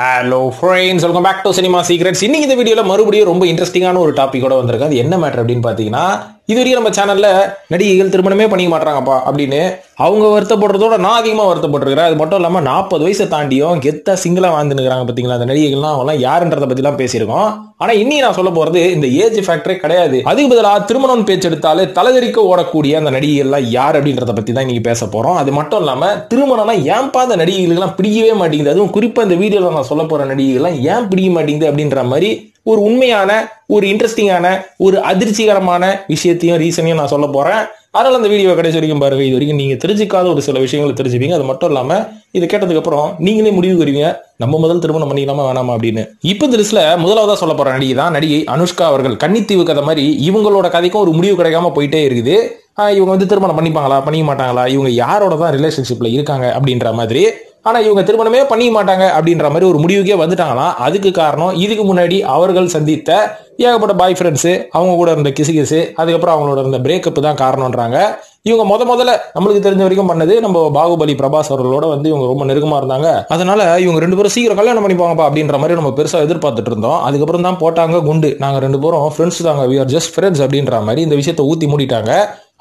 Hello friends, welcome back to cinema secrets. இன்னைக்கு இந்த வீடியோல மறுபடியும் ரொம்ப இன்ட்ரெஸ்டிங்கான ஒரு டாபிக்கோட வந்திருக்கு. அது என்ன மேட்டர் அப்படின்னு பாத்தீங்கன்னா, இது வரைக்கும் நம்ம சேனல்ல நடிகைகள் திருமணமே பண்ணிக்க மாட்டாங்கப்பா அப்படின்னு அவங்க வருத்தப்படுறதோட நான் அதிகமா வருத்தப்பட்டிருக்கிறேன். அது மட்டும் இல்லாம 40 வயசை தாண்டியும் கெத்தா சிங்கிளா வாழ்ந்துருக்காங்க பாத்தீங்களா அந்த நடிகைகள்லாம். அவங்கலாம் யாருன்றதை பத்தி எல்லாம் பேசியிருக்கோம். ஆனா இன்னைக்கு நான் சொல்ல போறது இந்த ஏஜ் ஃபேக்டரே கிடையாது. அதுக்கு பதிலாக திருமணம் பேச்சு எடுத்தாலே தலைதறிக்க ஓடக்கூடிய அந்த நடிகைகள்லாம் யார் அப்படின்றத பத்தி தான் இன்னைக்கு பேச போறோம். அது மட்டும் இல்லாம திருமணம்னா ஏன்பா அந்த நடிகைகளுக்கு பிடிக்கவே மாட்டேங்குது, அதுவும் குறிப்பா இந்த வீடியோல நான் சொல்ல போற நடிகைகள்லாம் ஏன் பிடிக்க மாட்டேங்குது அப்படின்ற மாதிரி ஒரு உண்மையான, ஒரு இன்ட்ரெஸ்டிங்கான, ஒரு அதிர்ச்சிகரமான விஷயத்தையும் ரீசனையும் நான் சொல்ல போறேன். அதனால அந்த வீடியோ கடைசி வரைக்கும் பாருங்க. இது வரைக்கும் நீங்க தெரிஞ்சுக்காத ஒரு சில விஷயங்களை தெரிஞ்சுப்பீங்க. அது மட்டும் இல்லாம இது கேட்டதுக்கு அப்புறம் நீங்களே முடிவு வருவீங்க, நம்ம முதல் திருமணம் பண்ணிக்கலாமா வேணாமா அப்படின்னு. இப்ப இந்த லிஸ்ட்ல முதலாவதா சொல்ல போற நடிகை தான் நடிகை அனுஷ்கா அவர்கள். கன்னித்தீவு கதை மாதிரி இவங்களோட கதைக்கும் ஒரு முடிவு கிடைக்காம போயிட்டே இருக்குது. இவங்க வந்து திருமணம் பண்ணிப்பாங்களா பண்ணிக்க மாட்டாங்களா, இவங்க யாரோட தான் ரிலேஷன்ஷிப்ல இருக்காங்க அப்படின்ற மாதிரி. ஆனா இவங்க திருமணமே பண்ணிக்க மாட்டாங்க அப்படின்ற மாதிரி ஒரு முடிவுக்கே வந்துட்டாங்களா. அதுக்கு காரணம் இதுக்கு முன்னாடி அவர்கள் சந்தித்த ஏகப்பட்ட பாய் ஃப்ரெண்ட்ஸ், அவங்க கூட இருந்த கிசு, அதுக்கப்புறம் அவங்களோட இருந்த பிரேக்கப் தான் காரணம்ன்றாங்க. இவங்க முதல்ல நம்மளுக்கு தெரிஞ்ச வரைக்கும் பண்ணது நம்ம பாகுபலி பிரபாஸ் அவர்களோட வந்து இவங்க ரொம்ப நெருக்கமா இருந்தாங்க. அதனால இவங்க ரெண்டு பேரும் சீக்கிரம் கல்யாணம் பண்ணிப்பாங்கப்பா அப்படின்ற மாதிரி நம்ம பெருசா எதிர்பார்த்துட்டு இருந்தோம். அதுக்கப்புறம் தான் போட்டாங்க குண்டு, நாங்க ரெண்டு பேரும் ஃப்ரெண்ட்ஸ் தாங்க, வி ஆர் ஜஸ்ட் ஃப்ரெண்ட்ஸ் அப்படின்ற மாதிரி இந்த விஷயத்தை ஊத்தி மூடிட்டாங்க.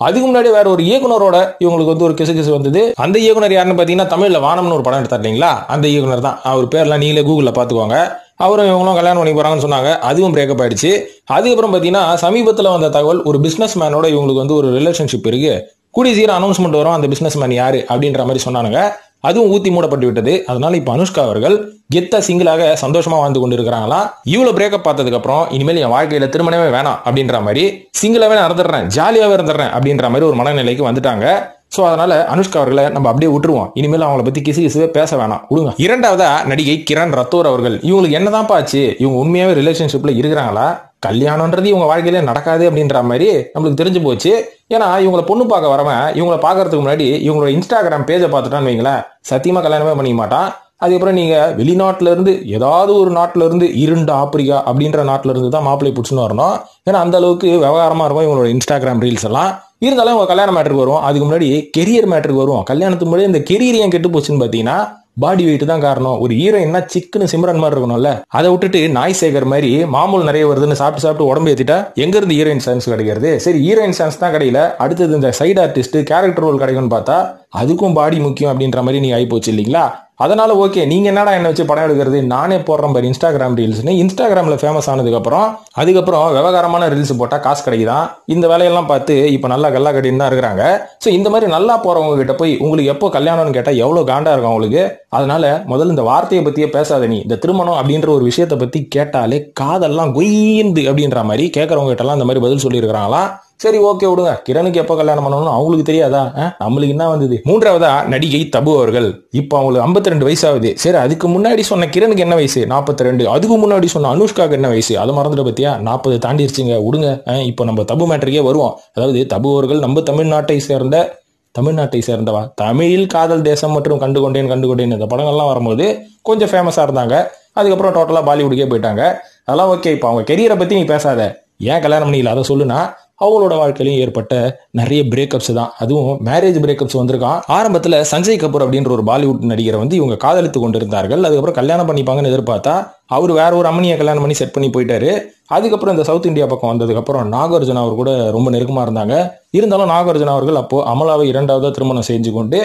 அதுக்கு முன்னாடி வேற ஒரு இயக்குனரோட இவங்களுக்கு வந்து ஒரு கிசு வந்தது. அந்த இயக்குனர் யாருன்னு பாத்தீங்கன்னா, தமிழ்ல வானம்னு ஒரு படம் எடுத்தார் இல்லைங்களா, அந்த இயக்குனர் தான். அவர் பேர்லாம் நீங்களே கூகுள்ல பாத்துக்கோங்க. அவரும் இவங்களும் கல்யாணம் பண்ணி போறாங்கன்னு சொன்னாங்க. அதுவும் பிரேக்கப் ஆயிடுச்சு. அதுக்கப்புறம் பாத்தீங்கன்னா சமீபத்துல வந்த தகவல், ஒரு பிசினஸ் மேனோட இவங்களுக்கு வந்து ஒரு ரிலேஷன்ஷிப் இருக்கு, கூடிய சீக்கிரம் அனௌன்ஸ்மெண்ட் வரும், அந்த பிசினஸ் மேன் யாரு அப்படின்ற மாதிரி சொன்னாங்க. அதுவும் ஊத்தி மூடப்பட்டு விட்டது. அதனால இப்ப அனுஷ்கா அவர்கள் கெத்தா சிங்கிளாக சந்தோஷமா வாழ்ந்து கொண்டு இருக்கிறாங்களா. இவ்வளவு பிரேக்கப் பார்த்ததுக்கு அப்புறம் இனிமேல் என் வாழ்க்கையில திருமணமே வேணாம் அப்படின்ற மாதிரி, சிங்கிளாவே நடந்துடுறேன், ஜாலியாவே இருந்துடுறேன் அப்படின்ற மாதிரி ஒரு மனநிலைக்கு வந்துட்டாங்க. சோ அதனால அனுஷ்கா அவர்களை நம்ம அப்படியே விட்டுருவோம். இனிமேல் அவங்களை பத்தி கிசுவே பேச வேணாம், விடுங்க. இரண்டாவதா நடிகை கிரண் ரத்தோர் அவர்கள். இவங்களுக்கு என்னதான் ஆச்சு, இவங்க உண்மையாவே ரிலேஷன்ஷிப்ல இருக்கிறாங்களா, கல்யாணம்ன்றது இவங்க வாழ்க்கையிலே நடக்காது அப்படின்ற மாதிரி நம்மளுக்கு தெரிஞ்சு போச்சு. ஏன்னா இவங்களை பொண்ணு பார்க்க வரவன் இவங்களை பாக்குறதுக்கு முன்னாடி இவங்களோட இன்ஸ்டாகிராம் பேஜை பார்த்துட்டான்னு வைங்களேன், சத்தியமா கல்யாணமே பண்ணிக்க மாட்டான். அதுக்கப்புறம் நீங்க வெளிநாட்டுல இருந்து ஏதாவது ஒரு நாட்டுல இருந்து, இருண்ட ஆப்பிரிக்கா அப்படின்ற நாட்டுல இருந்து தான் மாப்பிள்ளை பிடிச்சுன்னு வரணும். ஏன்னா அந்த அளவுக்கு விவகாரமா இருக்கும் இவங்களோட இன்ஸ்டாகிராம் ரீல்ஸ் எல்லாம். இருந்தாலும் இவங்க கல்யாண மேட்டருக்கு வரும். அதுக்கு முன்னாடி கெரியர் மேட்டருக்கு வரும். கல்யாணத்துக்கு முன்னாடி இந்த கெரியர் ஏன் கெட்டு போச்சுன்னு பாத்தீங்கன்னா, பாடி வெயிட் தான் காரணம். ஒரு ஹீரோயின்னா சிக்கனு சிம்ரன் மாதிரி இருக்கணும்ல, அதை விட்டுட்டு நாய் சேகர் மாதிரி மாமூல் நிறைய வருதுன்னு சாப்பிட்டு உடம்பு ஏத்திட்டா எங்க இருந்து ஹீரோயின் சான்ஸ் கிடைக்கிறது? சரி, ஹீரோயின் சான்ஸ் தான் கிடைக்கல, அடுத்தது இந்த சைடு ஆர்டிஸ்ட் கேரக்டர் ரோல் கிடைக்கும்னு பார்த்தா அதுக்கும் பாடி முக்கியம் அப்படின்ற மாதிரி நீங்க ஆகி போச்சு இல்லைங்களா. அதனால ஓகே, நீங்க என்னடா என்ன வச்சு படம் எடுக்கிறது, நானே போடுறேன் பாரு இன்ஸ்டாகிராம் ரீல்ஸ்னு. இன்ஸ்டாகிராம்ல ஃபேமஸ் ஆனதுக்கு அதுக்கப்புறம் விவகாரமான ரீல்ஸ் போட்டா காசு கிடைக்குதான். இந்த வேலையெல்லாம் பார்த்து இப்ப நல்லா கல்லா கட்டின்னு தான் இருக்கிறாங்க. சோ இந்த மாதிரி நல்லா போறவங்க கிட்ட போய் உங்களுக்கு எப்போ கல்யாணம்னு கேட்டா எவ்வளவு காண்டா இருக்கும் அவங்களுக்கு. அதனால முதல்ல இந்த வார்த்தையை பத்தியே பேசாத நீ. இந்த திருமணம் அப்படின்ற ஒரு விஷயத்தை பத்தி கேட்டாலே காதெல்லாம் கொய்ந்து அப்படின்ற மாதிரி கேட்கறவங்க கிட்ட எல்லாம் இந்த மாதிரி பதில் சொல்லி இருக்கிறாங்களா. சரி ஓகே விடுங்க, கிரணுக்கு எப்போ கல்யாணம் பண்ணணும் அவங்களுக்கு தெரியாதா, நம்மளுக்கு என்ன வந்தது. மூன்றாவதா நடிகை தபு அவர்கள். இப்போ அவங்களுக்கு 52 வயசு ஆகுது. சரி, அதுக்கு முன்னாடி சொன்ன கிரணுக்கு என்ன வயசு, 42. அதுக்கு முன்னாடி சொன்ன அனுஷ்காக்கு என்ன வயசு, அது மறந்துட்டு பத்தியா 40 தாண்டிடுச்சுங்க, விடுங்க. இப்போ நம்ம தபு மேட்டருக்கே வருவோம். அதாவது தபு அவர்கள் நம்ம தமிழ்நாட்டை சேர்ந்தவா, தமிழில் காதல் தேசம் மற்றும் கண்டுகொண்டேன் இந்த படங்கள்லாம் வரும்போது கொஞ்சம் ஃபேமஸா இருந்தாங்க. அதுக்கப்புறம் டோட்டலா பாலிவுட்டுக்கே போயிட்டாங்க. அதெல்லாம் ஓகே. இப்போ அவங்க கெரியரை பத்தி நீ பேசாத, ஏன் கல்யாணம் பண்ணிக்கல அதை சொல்லுனா. அவங்களோட வாழ்க்கையிலும் ஏற்பட்ட நிறைய பிரேக்கப்ஸ் தான், அதுவும் மேரேஜ் பிரேக்கப்ஸ் வந்திருக்கான். ஆரம்பத்துல சஞ்சய் கபூர் அப்படின்ற ஒரு பாலிவுட் நடிகரை வந்து இவங்க காதலித்து கொண்டிருந்தார்கள். அதுக்கப்புறம் கல்யாணம் பண்ணிப்பாங்கன்னு எதிர்பார்த்தா அவர் வேற ஒரு அம்மனியை கல்யாணம் பண்ணி செட் பண்ணி போயிட்டாரு. அதுக்கப்புறம் இந்த சவுத் இந்தியா பக்கம் வந்ததுக்கு அப்புறம் நாகார்ஜுனா அவர் கூட ரொம்ப நெருக்கமா இருந்தாங்க. இருந்தாலும் நாகார்ஜுனா அவர்கள் அப்போ அமலாவை இரண்டாவதா திருமணம் செஞ்சு கொண்டு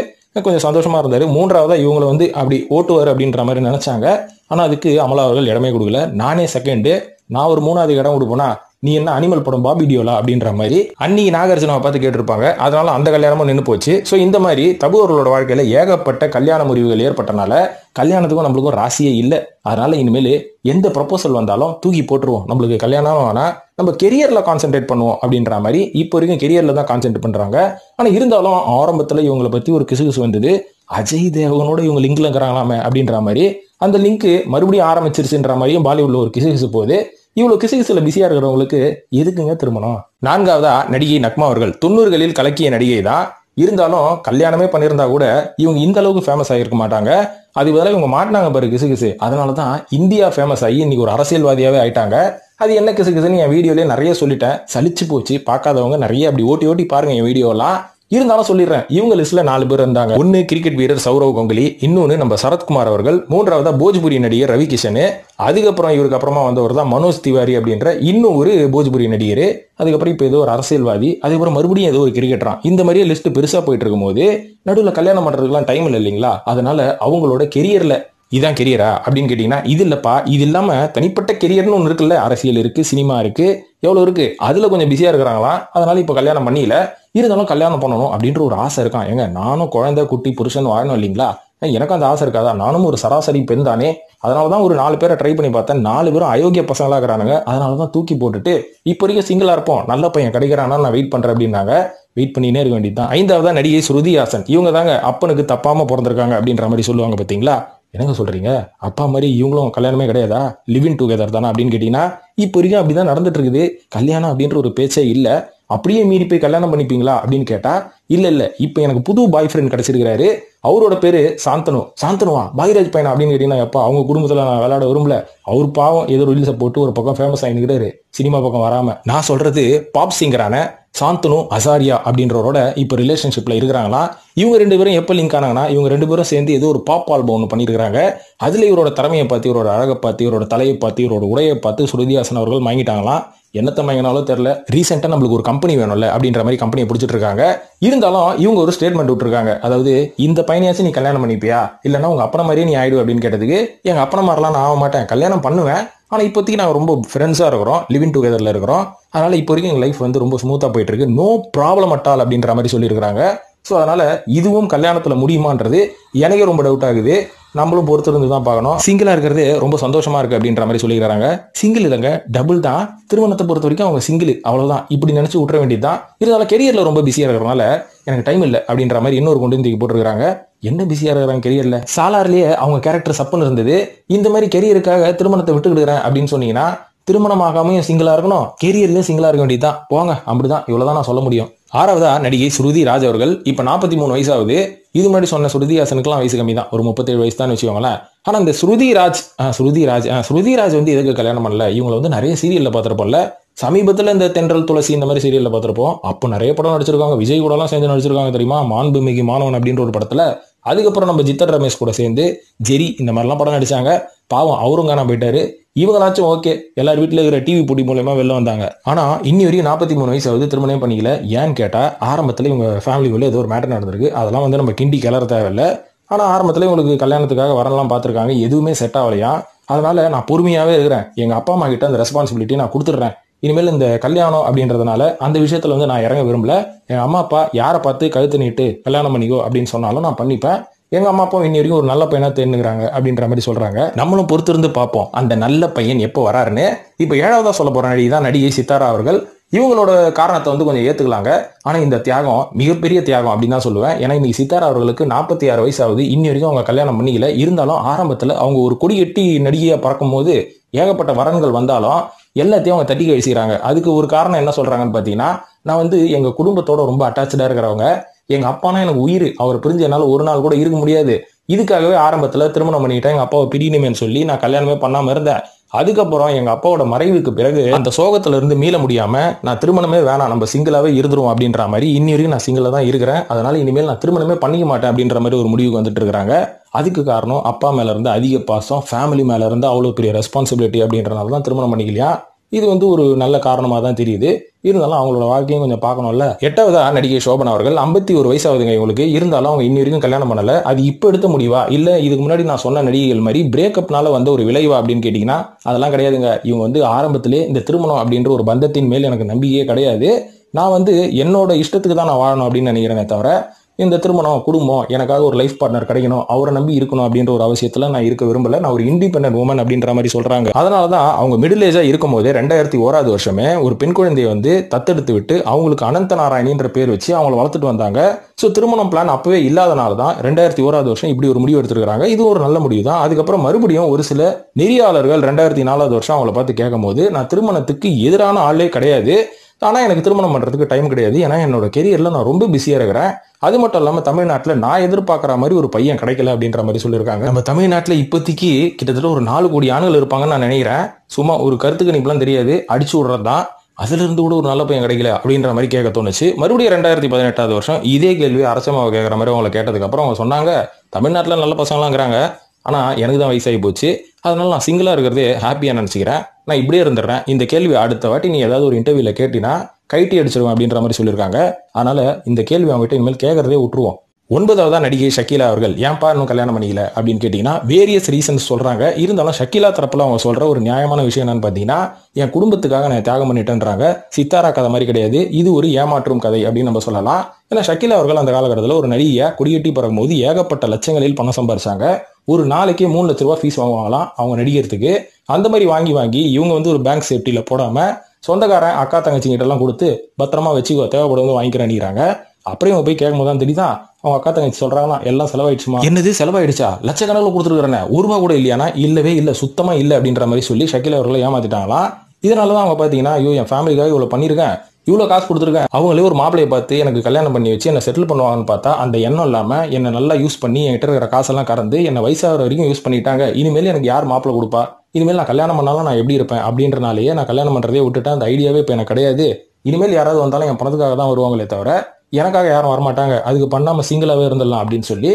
கொஞ்சம் சந்தோஷமா இருந்தாரு. மூன்றாவதா இவங்களை வந்து அப்படி ஓட்டுவார் அப்படின்ற மாதிரி நினைச்சாங்க. ஆனா அதுக்கு அமலா அவர்கள் இடமே கொடுக்கல. நானே செகண்ட், நான் ஒரு மூணாவது இடம் கொடுப்போனா நீ என்ன அனிமல் படம் பாபி டியோலா அப்படின்ற மாதிரி அன்னைக்கு நாகார்ஜுனாவை பார்த்து கேட்டிருப்பாங்க. அதனால அந்த கல்யாணமும் நின்று போச்சு. ஸோ இந்த மாதிரி தபு அவர்களோட வாழ்க்கையில ஏகப்பட்ட கல்யாண முறிவுகள் ஏற்பட்டனால கல்யாணத்துக்கும் நம்மளுக்கும் ராசியே இல்லை. அதனால இனிமேல் எந்த ப்ரொபோசல் வந்தாலும் தூக்கி போட்டுருவோம், நம்மளுக்கு கல்யாணம் வேணா, நம்ம கெரியர்ல கான்சென்ட்ரேட் பண்ணுவோம் அப்படின்ற மாதிரி இப்போ வரைக்கும் கெரியர்ல தான் கான்சென்ட்ரேட் பண்றாங்க. ஆனா இருந்தாலும் ஆரம்பத்துல இவங்களை பத்தி ஒரு கிசுகிசு வந்தது, அஜய் தேவகனோட இவங்க லிங்க்ல இருக்கிறாங்களாமே அப்படின்ற மாதிரி. அந்த லிங்க் மறுபடியும் ஆரம்பிச்சிருச்சுன்ற மாதிரியும் பாலிவுட்ல ஒரு கிசுகிசு போகுது. இவ்வளவு கிசுகிசுல பிஸியா இருக்கிறவங்களுக்கு எதுக்குங்க திருமணம். நான்காவதா நடிகை நக்மா அவர்கள். 90களில் கலக்கிய நடிகை தான். இருந்தாலும் கல்யாணமே பண்ணியிருந்தா கூட இவங்க இந்த அளவுக்கு ஃபேமஸ் ஆகிருக்க மாட்டாங்க. அது பதிலாக இவங்க மாட்டினாங்க பாரு கிசுகிசு, அதனாலதான் இந்தியா ஃபேமஸ் ஆகி இன்னைக்கு ஒரு அரசியல்வாதியாவே ஆயிட்டாங்க. அது என்ன கிசுகிசுன்னு என் வீடியோலயே நிறைய சொல்லிட்டேன், சலிச்சு போச்சு. பார்க்காதவங்க நிறைய அப்படி ஓட்டி பாருங்க என் வீடியோலாம். இருந்தாலும் சொல்லிடுறேன், இவங்க லிஸ்ட்ல 4 பேர் இருந்தாங்க. ஒன்னு கிரிக்கெட் வீரர் சௌரவ் கங்குலி, இன்னொன்னு நம்ம சரத்குமார் அவர்கள், மூன்றாவதா போஜ்புரி நடிகர் ரவி கிஷன், அதுக்கப்புறம் இவருக்கு அப்புறமா வந்தவர் தான் மனோஜ் திவாரி அப்படின்ற இன்னும் ஒரு போஜ்புரி நடிகர், அதுக்கப்புறம் இப்போ ஏதோ ஒரு அரசியல்வாதி, அதுக்கப்புறம் மறுபடியும் ஏதோ ஒரு கிரிக்கெட்டரான். இந்த மாதிரியே லிஸ்ட் பெருசா போயிட்டு இருக்கும் போது நடுவில் கல்யாணம் பண்றதுக்குலாம் டைம் இல்லை இல்லைங்களா? அதனால அவங்களோட கெரியர்ல இதான் கெரியரா அப்படின்னு கேட்டீங்கன்னா இது இல்லப்பா. இது இல்லாம தனிப்பட்ட கெரியர்னு ஒன்று இருக்குல்ல, அரசியல் இருக்கு, சினிமா இருக்கு, எவ்வளவு இருக்கு, அதுல கொஞ்சம் பிஸியா இருக்கிறாங்களாம். அதனால இப்ப கல்யாணம் பண்ணியில, இருந்தாலும் கல்யாணம் பண்ணணும் அப்படின்ற ஒரு ஆசை இருக்கான். ஏங்க நானும் குழந்தை குட்டி புருஷன் வாழணும் இல்லைங்களா? எனக்கும் அந்த ஆசை இருக்காதா? நானும் ஒரு சராசரி பெண் தானே. அதனாலதான் ஒரு 4 பேரை ட்ரை பண்ணி பார்த்தேன். 4 பேரும் அயோக்கிய பசங்களா இருக்கிறானுங்க. அதனாலதான் தூக்கி போட்டுட்டு இப்ப வரைக்கும் சிங்கிளா இருப்போம், நல்ல பையன் கிடைக்கிறானா நான் வெயிட் பண்றேன் அப்படின்னாங்க. வெயிட் பண்ணினே இருக்க வேண்டியதுதான். 5ஆவதா நடிகை ஸ்ருதி ஹாசன். இவங்க தாங்க அப்பனுக்கு தப்பாம பிறந்திருக்காங்க அப்படின்ற மாதிரி சொல்லுவாங்க பாத்தீங்களா? என்னங்க சொல்றீங்க, அப்பா மாதிரி இவங்களும் கல்யாணமே கிடையாதா, லிவிங் டுகெதர் தானே அப்படின்னு கேட்டீங்கன்னா இப்போ வரைக்கும் அப்படிதான் நடந்துட்டு இருக்குது. கல்யாணம் அப்படின்ற ஒரு பேச்சே இல்ல. அப்படியே மீறி போய் கல்யாணம் பண்ணிப்பீங்களா அப்படின்னு கேட்டா இல்ல இப்ப எனக்கு புது பாய் ஃப்ரெண்ட் கிடைச்சிருக்காரு, அவரோட பேரு சாந்தனு. சாந்தனுவா பாய்ராஜ் பையனா அப்படின்னு கேட்டீங்கன்னா, எப்பா அவங்க குடும்பத்துல நான் விளையாட விரும்பல. அவர் பாவம் ஏதோ ரீல்ஸை போட்டு ஒரு பக்கம் ஃபேமஸ் ஆகிருக்கிறாரு, சினிமா பக்கம் வராம. நான் சொல்றது பாப் சிங்கரான சாந்தனு அசாரியா அப்படின்றவரோட இப்ப ரிலேஷன்ஷிப்ல இருக்கிறாங்களா. இவங்க 2 பேரும் எப்ப லிங்க் ஆனாங்கன்னா, இவங்க 2 பேரும் சேர்ந்து ஏதோ ஒரு பாப் ஆல்பம் ஒன்று பண்ணிருக்காங்க. அதுல இவரோட திறமையை பார்த்து, இவரோட அழகை பார்த்து, இவரோட தலையை பார்த்து, இவரோட உடையை பார்த்து ஸ்ருதி ஹாசன் அவர்கள் வாங்கிட்டாங்களாம். என்னத்த மயங்கினாலும் தெரியல. ரீசெண்டா நம்மளுக்கு ஒரு கம்பெனி வேணும்ல அப்படின்ற மாதிரி கம்பெனியை பிடிச்சிட்டு இருக்காங்க. இருந்தாலும் இவங்க ஒரு ஸ்டேட்மெண்ட் விட்டுருக்காங்க. அதாவது இந்த பையனையாச்சும் நீ கல்யாணம் பண்ணிப்பியா, இல்லைன்னா உங்க அப்பன மாதிரியே நீ ஆயிடு அப்படின்னு கேட்டதுக்கு, எங்க அப்பன மாதிரிலாம் நான் ஆக மாட்டேன், கல்யாணம் பண்ணுவேன், ஆனா இப்போதைக்கு நாங்கள் ரொம்ப ஃப்ரெண்ட்ஸா இருக்கிறோம், லிவிங் டுகெதர்ல இருக்கிறோம், அதனால இப்போ வரைக்கும் எங்க லைஃப் வந்து ரொம்ப ஸ்மூத்தா போயிட்டு இருக்கு, நோ ப்ராப்ளம் அட்டால் அப்படின்ற மாதிரி சொல்லியிருக்காங்க. ஸோ அதனால இதுவும் கல்யாணத்துல முடியுமான்றது எனக்கு ரொம்ப டவுட் ஆகுது. நம்மளும் பொறுத்திருந்து தான் பார்க்கணும். சிங்கிளா இருக்கிறது ரொம்ப சந்தோஷமா இருக்கு அப்படின்ற மாதிரி சொல்லிக்கிறாங்க. சிங்கிள் இல்லைங்க, டபுள் தான். திருமணத்தை பொறுத்த வரைக்கும் அவங்க சிங்கிள், அவ்வளவுதான். இப்படி நினைச்சு விட்டுற வேண்டியதுதான். இருந்தாலும் கெரியர்ல ரொம்ப பிஸியா இருக்கிறதுனால எனக்கு டைம் இல்லை அப்படின்ற மாதிரி இன்னொரு கொண்டு தூக்கி போட்டுருக்காங்க. என்ன பிஸியா இருக்கிறாங்க கெரியர்ல? சாலார்லயே அவங்க கேரக்டர் சப்புன்னு இருந்தது. இந்த மாதிரி கெரியருக்காக திருமணத்தை விட்டுக்கிடுறேன் அப்படின்னு சொன்னீங்கன்னா, திருமணம் ஆகாமையும் சிங்கிளா இருக்கணும், கெரியர்லயும் சிங்கிளா இருக்க வேண்டியதுதான். போங்க, அப்படிதான். இவ்வளவுதான் நான் சொல்ல முடியும். 6ஆவதா நடிகை ஸ்ருதி ராஜ் அவர்கள். இப்ப 43 வயசாகுது. இது முன்னாடி சொன்ன ஸ்ருதி ஹாசனுக்குலாம் வயசு கம்மி தான், ஒரு 37 வயசு தான் வச்சுக்கோங்களேன். ஆனா இந்த ஸ்ருதி ராஜ் வந்து எதுக்கு கல்யாணம் பண்ணல? இவங்களை வந்து நிறைய சீரியல்ல பார்த்திருப்போம்ல. சமீபத்துல இந்த தென்றல் துளசி இந்த மாதிரி சீரியல்ல பார்த்திருப்போம். அப்போ நிறைய படம் நடிச்சிருக்காங்க. விஜய் கூட எல்லாம் சேர்ந்து நடிச்சிருக்காங்க தெரியுமா, மாண்புமிகு மாணவன் அப்படின்ற ஒரு படத்துல. அதுக்கப்புறம் நம்ம ஜித்தன் ரமேஷ் கூட சேர்ந்து ஜெரி இந்த மாதிரிலாம் படம் நடிச்சாங்க. பாவம் அவரும் காணாம போயிட்டாரு. இவங்களாச்சும் ஓகே, எல்லார் வீட்டுல இருக்கிற டிவி போட்டி மூலமா வெளில வந்தாங்க. ஆனா இன்னி வரைக்கும் 43 வயசு ஆகுது, திருமணம் பண்ணிக்கல. ஏன்னு கேட்டா ஆரம்பத்துல இவங்க ஃபேமிலிக்குள்ள ஏதோ ஒரு மேட்டர் நடந்திருக்கு. அதெல்லாம் வந்து நம்ம கிண்டி கிளற தேவையில்லை. ஆனா ஆரம்பத்துல இவங்களுக்கு கல்யாணத்துக்காக வரலாம் பார்த்திருக்காங்க, எதுவுமே செட் ஆகலையா. அதனால நான் பொறுமையாவே இருக்கிறேன், எங்க அப்பா அம்மா கிட்ட அந்த ரெஸ்பான்சிபிலிட்டி நான் கொடுத்துடுறேன். இனிமேல் இந்த கல்யாணம் அப்படின்றதுனால அந்த விஷயத்துல வந்து நான் இறங்க விரும்பல. எங்க அம்மா அப்பா யாரை பார்த்து கழுத்து நீட்டு கல்யாணம் பண்ணிக்கோ அப்படின்னு சொன்னாலும் நான் பண்ணிப்பேன். எங்க அம்மா அப்பா இன்னி வரைக்கும் ஒரு நல்ல பையனா தேர்ந்துக்கிறாங்க அப்படின்ற மாதிரி சொல்றாங்க. நம்மளும் பொறுத்திருந்து பார்ப்போம் அந்த நல்ல பையன் எப்போ வராருன்னு. இப்ப 7ஆவதா சொல்ல போற நடிகை தான் நடிகை சித்தாரா அவர்கள். இவங்களோட காரணத்தை வந்து கொஞ்சம் ஏத்துக்கலாங்க. ஆனா இந்த தியாகம் மிகப்பெரிய தியாகம் அப்படின்னு தான் சொல்லுவேன். ஏன்னா இன்னைக்கு சித்தாரா அவர்களுக்கு 46 வயசு ஆகுது. இன்னி வரைக்கும் அவங்க கல்யாணம் பண்ணிக்கல. இருந்தாலும் ஆரம்பத்துல அவங்க ஒரு கொடி கட்டி நடிகையா பறக்கும் போது ஏகப்பட்ட வரன்கள் வந்தாலும் எல்லாத்தையும் அவங்க தட்டி கழிச்சுக்கிறாங்க. அதுக்கு ஒரு காரணம் என்ன சொல்றாங்கன்னு பாத்தீங்கன்னா, நான் வந்து எங்க குடும்பத்தோட ரொம்ப அட்டாச்சா இருக்கிறவங்க, எங்க அப்பானா எனக்கு உயிர், அவர் பிரிஞ்சு என்னால ஒரு நாள் கூட இருக்க முடியாது. இதுக்காகவே ஆரம்பத்துல திருமணம் பண்ணிக்கிட்டேன், எங்க அப்பாவை பிரியணுமேன்னு சொல்லி நான் கல்யாணமே பண்ணாம இருந்தேன். அதுக்கப்புறம் எங்க அப்பாவோட மறைவுக்கு பிறகு அந்த சோகத்துல இருந்து மீள முடியாம நான் திருமணமே வேணாம், நம்ம சிங்கிளாவே இருந்துருவோம் அப்படின்ற மாதிரி இன்னி வரைக்கும் நான் சிங்கிளா தான் இருக்கிறேன். அதனால இனிமேல் நான் திருமணமே பண்ணிக்க மாட்டேன் அப்படின்ற மாதிரி ஒரு முடிவுக்கு வந்துட்டு இருக்காங்க. அதுக்கு காரணம் அப்பா மேல இருந்து அதிக பாசம், ஃபேமிலி மேல இருந்து அவ்வளவு பெரிய ரெஸ்பான்சிபிலிட்டி அப்படின்றனால தான் திருமணம் பண்ணிக்கலையா. இது வந்து ஒரு நல்ல காரணமா தான் தெரியுது. இருந்தாலும் அவங்களோட வாழ்க்கையும் கொஞ்சம் பார்க்கணும்ல. 8ஆவதா நடிகை சோபனா அவர்கள். 51 வயசு ஆகுதுங்க இவங்களுக்கு. இருந்தாலும் அவங்க இன்னி வரைக்கும் கல்யாணம் பண்ணல. அது இப்ப எடுத்த முடிவா, இல்ல இதுக்கு முன்னாடி நான் சொன்ன நடிகைகள் மாதிரி பிரேக்கப்னால வந்த ஒரு விளைவா அப்படின்னு கேட்டீங்கன்னா அதெல்லாம் கிடையாதுங்க. இவங்க வந்து ஆரம்பத்திலே இந்த திருமணம் அப்படின்ற ஒரு பந்தத்தின் மேல் எனக்கு நம்பிக்கையே கிடையாது. நான் வந்து என்னோட இஷ்டத்துக்கு தான் நான் வாழணும் அப்படின்னு நினைக்கிறேனே தவிர, இந்த திருமணம் குடும்பம் எனக்காக ஒரு லைஃப் பார்ட்னர் கிடைக்கணும், அவரை நம்பி இருக்கணும் அப்படின்ற ஒரு அவசியத்துல நான் இருக்க விரும்பல. நான் ஒரு இண்டிபெண்டன்ட் உமன் அப்படின்ற மாதிரி சொல்றாங்க. அதனாலதான் அவங்க மிடில் ஏஜா இருக்கும் போதே 2001 வருஷமே ஒரு பெண் குழந்தையை வந்து தத்தெடுத்து விட்டு அவங்களுக்கு அனந்த நாராயணின்ற பேர் வச்சு அவங்களை வளர்த்துட்டு வந்தாங்க. ஸோ திருமணம் பிளான் அப்பவே இல்லாதனால தான் 2001 வருஷம் இப்படி ஒரு முடிவு எடுத்துருக்காங்க. இது ஒரு நல்ல முடிவு தான். அதுக்கப்புறம் மறுபடியும் ஒரு சில நெறியாளர்கள் 2004 வருஷம் அவங்கள பார்த்து கேட்கும் போது, நான் திருமணத்துக்கு எதிரான ஆளே கிடையாது, ஆனா எனக்கு திருமணம் பண்றதுக்கு டைம் கிடையாது, ஏன்னா என்னோட கெரியர்ல நான் ரொம்ப பிஸியா இருக்கிறேன். அது மட்டும் இல்லாம தமிழ்நாட்டுல நான் எதிர்பார்க்கிற மாதிரி ஒரு பையன் கிடைக்கல அப்படின்ற மாதிரி சொல்லியிருக்காங்க. நம்ம தமிழ்நாட்டுல இப்போதைக்கு கிட்டத்தட்ட ஒரு 4 கோடி ஆண்கள் இருப்பாங்கன்னு நான் நினைக்கிறேன். சும்மா ஒரு கருத்து கணிப்புலாம் தெரியாது, அடிச்சு விடுறதுதான். அதுல இருந்து கூட ஒரு நல்ல பையன் கிடைக்கல அப்படின்ற மாதிரி கேட்க தோணுச்சு. மறுபடியும் 2018 வருஷம் இதே கேள்வி அரசமாவை கேட்குற மாதிரி அவங்களை கேட்டதுக்கு அப்புறம் அவங்க சொன்னாங்க, தமிழ்நாட்டில் நல்ல பசங்களாம் இருக்கிறாங்க, ஆனா எனக்கு தான் வயசாகி போச்சு, அதனால நான் சிங்கிளா இருக்கிறதே ஹாப்பியா நினைச்சுக்கிறேன், நான் இப்படியே இருந்துடுறேன், இந்த கேள்வி அடுத்த வாட்டி நீ ஏதாவது ஒரு இன்டர்வியூல கேட்டினா கைட்டி அடிச்சிருவேன் அப்படின்ற மாதிரி சொல்லியிருக்காங்க. அதனால இந்த கேள்வி அவங்ககிட்ட இனிமேல் கேட்கறதே விட்டுருவோம். 9வதா நடிகை ஷக்கீலா அவர்கள் ஏன்பா இன்னும் கல்யாணம் பண்ணிக்கல அப்படின்னு கேட்டீங்கன்னா வேரியஸ் ரீசன்ஸ் சொல்றாங்க. இருந்தாலும் ஷக்கீலா தரப்புல அவங்க சொல்ற ஒரு நியாயமான விஷயம் என்னன்னு பாத்தீங்கன்னா, என் குடும்பத்துக்காக நான் தியாகம் பண்ணிட்டேன்றாங்க. சித்தாரா கதை மாதிரி கிடையாது, இது ஒரு ஏமாற்றும் கதை அப்படின்னு நம்ம சொல்லலாம். ஏன்னா ஷக்கீலா அவர்கள் அந்த காலகட்டத்தில் ஒரு நடிகையா கொடியேட்டி பறக்கும் போது ஏகப்பட்ட லட்சங்களில் பணம் சம்பாரிச்சாங்க. ஒரு நாளைக்கு 3 லட்ச ரூபாய் ஃபீஸ் வாங்குவாங்களாம் அவங்க நடிகருக்கு. அந்த மாதிரி வாங்கி இவங்க வந்து ஒரு பேங்க் சேஃப்டியில போடாம சொந்தக்காரன் அக்கா தங்கச்சிங்கிட்ட எல்லாம் கொடுத்து பத்திரமா வச்சுக்கோ, தேவைப்படுவது வாங்கிக்கிறாங்க. அப்புறம் இவங்க போய் கேட்கும் போது தான் தெரியுதான் அவங்க அக்கா தங்கச்சி சொல்றாங்களா எல்லாம் செலவாயிடுச்சுமா. என்னது செலவாயிடுச்சா, லட்சக்கணக்கில் கொடுத்துருக்கிறேன், ஒரு ரூபா கூட இல்லையானா, இல்லவே இல்லை, சுத்தமா இல்லை அப்படின்ற மாதிரி சொல்லி ஷக்கீலா அவர்களை ஏமாத்திட்டாங்களாம். இதனாலதான் அவங்க பாத்தீங்கன்னா, ஐயோ என் ஃபேமிலிக்காக இவ்வளவு பண்ணிருக்கேன், இவ்வளவு காசு கொடுத்துருக்கேன், அவங்களே ஒரு மாப்பிளையை பார்த்து எனக்கு கல்யாணம் பண்ணி வச்சு என்ன செட்டில் பண்ணுவாங்கன்னு பார்த்தா அந்த எண்ணம் இல்லாம என்ன நல்லா யூஸ் பண்ணி என்கிட்ட இருக்கிற காசெல்லாம் கறந்து என்ன வயசாகிற வரைக்கும் யூஸ் பண்ணிட்டாங்க. இனிமேல் எனக்கு யார் மாப்பிளை கொடுப்பா, இனிமேல் நான் கல்யாணம் பண்ணாலும் நான் எப்படி இருப்பேன் அப்படின்றனாலேயே நான் கல்யாணம் பண்றதே விட்டுட்டேன். அந்த ஐடியாவே இப்போ எனக்கு கிடையாது. இனிமேல் யாராவது வந்தாலும் என் பணத்துக்காக தான் வருவாங்களே தவிர எனக்காக யாரும் வரமாட்டாங்க, அதுக்கு பண்ணாம சிங்கிளாவே இருந்துடலாம் அப்படின்னு சொல்லி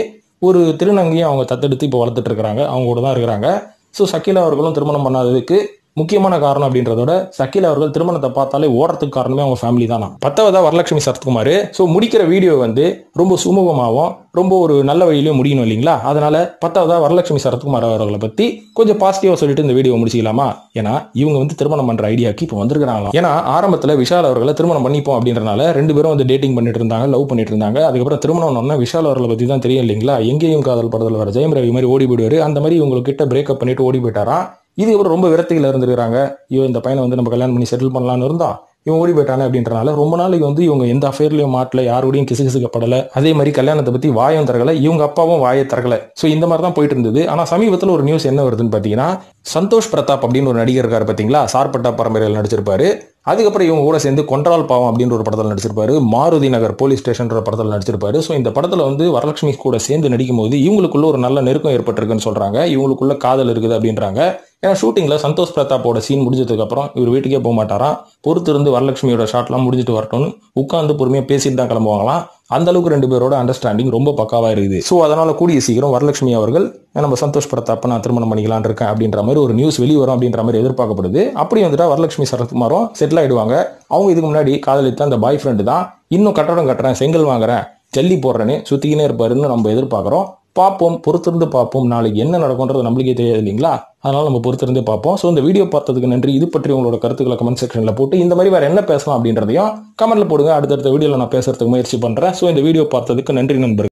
ஒரு திருநங்கையும் அவங்க தத்தெடுத்து இப்போ வளர்த்துட்டு இருக்கிறாங்க, அவங்க கூட தான் இருக்கிறாங்க. ஸோ ஷக்கீலா அவர்களும் திருமணம் பண்ணாததுக்கு முக்கியமான காரணம் அப்படின்றதோட ஷக்கீலா அவர்கள் திருமணத்தை பார்த்தாலே ஓடுறதுக்கு காரணமே அவங்க ஃபேமிலி தானா. 10வதா வரலட்சுமி சரத்குமார். ஸோ முடிக்கிற வீடியோ வந்து ரொம்ப சுமூகமாகவும் ரொம்ப ஒரு நல்ல வழியிலையும் முடியணும் இல்லைங்களா. அதனால 10வதா வரலட்சுமி சரத்குமார் அவர்களை பத்தி கொஞ்சம் பாசிட்டிவா சொல்லிட்டு இந்த வீடியோ முடிச்சிக்கலாமா. ஏன்னா இவங்க வந்து திருமணம் பண்ற ஐடியாக்கு இப்போ வந்திருக்காங்களா. ஏன்னா ஆரம்பத்தில் விஷால் அவர்களை திருமணம் பண்ணிப்போம் அப்படின்றனால 2 பேரும் வந்து டேட்டிங் பண்ணிட்டு இருந்தாங்க, லவ் பண்ணிட்டு இருந்தாங்க. அதுக்கப்புறம் திருமணம் விஷால் அவர்களை பத்தி தான் தெரியும் இல்லைங்களா. எங்கேயும் காதல் படத்தில் வர ஜெயம் ரவி மாதிரி ஓடி போயிடுவாரு, அந்த மாதிரி இவங்க கிட்ட பிரேக்கப் பண்ணிட்டு ஓடி போயிட்டாரா. இதுக்கப்புறம் ரொம்ப விரக்திகள் இருந்துருக்காங்க. ஐயோ இந்த பையனை வந்து நம்ம கல்யாணம் பண்ணி செட்டில் பண்ணலாம்னு இருந்தா இவன் ஓடி போயிட்டானே அப்படின்றனால ரொம்ப நாளைக்கு வந்து இவங்க எந்த அஃபேர்லயும் மாட்டல, யாரோடையும் கிசுகிசுக்கப்படல, அதே மாதிரி கல்யாணத்தை பத்தி வாயம் தரகல, இவங்க அப்பாவும் வாயை தரகல. ஸோ இந்த மாதிரி தான் போயிட்டு இருந்தது. ஆனா சமீபத்தில் ஒரு நியூஸ் என்ன வருதுன்னு பாத்தீங்கன்னா, சந்தோஷ் பிரதாப் அப்படின்னு ஒரு நடிகர் இருக்காரு பாத்தீங்களா, சார்பட்டா பரம்பரையில் நடிச்சிருப்பாரு. அதுக்கப்புறம் இவங்க கூட சேர்ந்து கொன்றால் பாவம் அப்படின்ற ஒரு படத்தில் நடிச்சிருப்பாரு, மாருதி நகர் போலீஸ் ஸ்டேஷன் படத்தில் நடிச்சிருப்பாரு. ஸோ இந்த படத்துல வந்து வரலட்சுமி கூட சேர்ந்து நடிக்கும் போது இவங்களுக்குள்ள ஒரு நல்ல நெருக்கம் ஏற்பட்டிருக்குன்னு சொல்றாங்க, இவங்களுக்குள்ள காதல் இருக்குது அப்படின்றாங்க. ஏன்னா ஷூட்டிங்ல சந்தோஷ் பிரதாப்போட சீன் முடிஞ்சதுக்கு அப்புறம் இவர் வீட்டுக்கே போக மாட்டாராம், பொறுத்து இருந்து வரலட்சுமியோட ஷாட்லாம் முடிஞ்சிட்டு வரட்டும்னு உட்காந்து பொறுமையா பேசிட்டு தான் கிளம்புவாங்களாம். அந்த அளவுக்கு 2 பேரோட அண்டர்ஸ்டாண்டிங் ரொம்ப பக்காவா இருக்குது. ஸோ அதனால கூடிய சீக்கிரம் வரலட்சுமி அவர்கள் நம்ம சந்தோஷ் பிரதாப்ப நான் திருமணம் பண்ணிக்கலான் இருக்கேன் அப்படின்ற மாதிரி ஒரு நியூஸ் வெளிவரும் அப்படின்ற மாதிரி எதிர்பார்க்கப்படுது. அப்படி வந்துட்டா வரலட்சுமி சரத்குமாரும் செட்டில் ஆயிடுவாங்க. அவங்க இதுக்கு முன்னாடி காதலித்த அந்த பாய் ஃப்ரெண்டு தான் இன்னும் கட்டடம் கட்டுறேன், செங்கல் வாங்குறேன், ஜல்லி போடுறேன்னு சுத்திக்கினே இருப்பாருன்னு நம்ம எதிர்பார்க்கிறோம். பார்ப்போம், பொறுத்திருந்து பார்ப்போம். நாளைக்கு என்ன நடக்கும்ன்றது நம்மளுக்கே தெரியாது இல்லைங்களா, அதனால நம்ம பொறுத்திருந்தே பார்ப்போம். ஸோ இந்த வீடியோ பார்த்ததுக்கு நன்றி. இது பற்றி உங்களோட கருத்துக்களை கமெண்ட் செக்ஷன்ல போட்டு இந்த மாதிரி வேற என்ன பேசலாம் அப்படின்றதையும் கமெண்ட்ல போடுங்க. அடுத்தடுத்த வீடியோல நான் பேசுறதுக்கு முயற்சி பண்றேன். ஸோ இந்த வீடியோ பார்த்ததுக்கு நன்றி நண்பர்கள்.